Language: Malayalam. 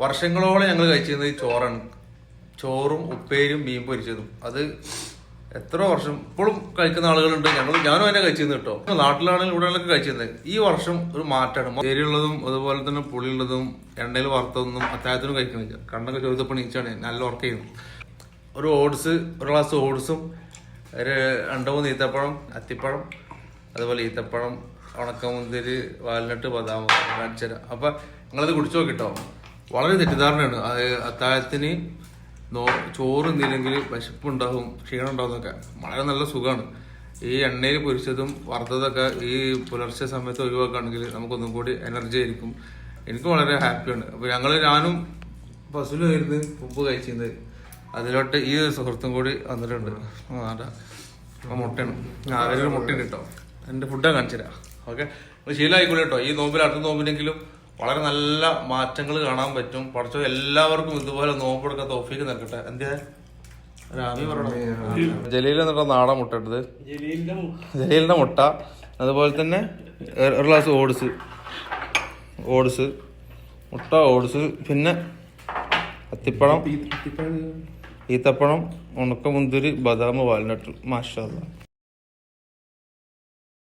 വർഷങ്ങളോളം ഞങ്ങൾ കഴിച്ചിരുന്നത് ഈ ചോറാണ്. ചോറും ഉപ്പേരിയും മീൻ പൊരിച്ചതും. അത് എത്ര വർഷം ഇപ്പോഴും കഴിക്കുന്ന ആളുകളുണ്ട്. ഞാനും അതിനെ കഴിച്ചിരുന്നു കേട്ടോ. നാട്ടിലാണെങ്കിലും ഇവിടെയൊക്കെ കഴിച്ചിരുന്നത്. ഈ വർഷം ഒരു മാറ്റമാണ്. എരിയുള്ളതും അതുപോലെ തന്നെ പുളിയുള്ളതും എണ്ണയിൽ വറുത്തതൊന്നും അത്താഴത്തിനും കഴിക്കുന്നില്ല. കണ്ണൊക്കെ ചോദിച്ചപ്പോൾ നീച്ചാണ് നല്ല വർക്ക് ചെയ്യുന്നത്. ഒരു ഗ്ലാസ് ഓട്സും ഒരു 2-3 ഈത്തപ്പഴം, അത്തിപ്പഴം, അതുപോലെ ഈത്തപ്പഴം, ഉണക്കമുന്തിരി, വാൽനട്ട്, ബദാം കാണിച്ചു തരാം. അപ്പം നിങ്ങളത് കുടിച്ചു നോക്കിട്ടോ. വളരെ തെറ്റിദ്ധാരണയാണ്. അത് അത്താഴത്തിന് ചോറ് എന്തില്ലെങ്കിൽ വിശപ്പുണ്ടാവും, ക്ഷീണം ഉണ്ടാവും എന്നൊക്കെ. വളരെ നല്ല സുഖമാണ്. ഈ എണ്ണയിൽ പൊരിച്ചതും വറുത്തതൊക്കെ ഈ പുലർച്ചെ സമയത്ത് ഒഴിവാക്കുകയാണെങ്കിൽ നമുക്കൊന്നും കൂടി എനർജി ആയിരിക്കും. എനിക്ക് വളരെ ഹാപ്പിയാണ്. അപ്പോൾ ഞാനും ബസ്സിലായിരുന്നു മുമ്പ് കഴിച്ചിരുന്നത്. അതിലോട്ട് ഈ സുഹൃത്തും കൂടി വന്നിട്ടുണ്ട്. മുട്ടയാണ്. അതിലൊരു മുട്ടയുണ്ട് കേട്ടോ. എൻ്റെ ഫുഡാണ് കാണിച്ചു തരാം. ഓക്കെ, ശീലമായിക്കൂടെ കേട്ടോ. ഈ നോമ്പിൽ അടുത്ത നോമ്പിനെങ്കിലും വളരെ നല്ല മാറ്റങ്ങൾ കാണാൻ പറ്റും. പഠിച്ചോ എല്ലാവർക്കും ഇതുപോലെ നോമ്പെടുക്കാൻ തൗഫീക്ക് നൽകട്ടെ. എന്താ ജലീൽ എന്നിട്ട് നാടൻ മുട്ട ഇട്ടത്, ജലീലിന്റെ മുട്ട, അതുപോലെ തന്നെ ഒരു ഗ്ലാസ് ഓട്സ് മുട്ട, ഓട്സ്, പിന്നെ അത്തിപ്പഴം, ഈത്തപ്പഴം, ഉണക്കമുന്തിരി, ബദാം, വാൽനട്ട്. മാഷാ അല്ലാഹ്.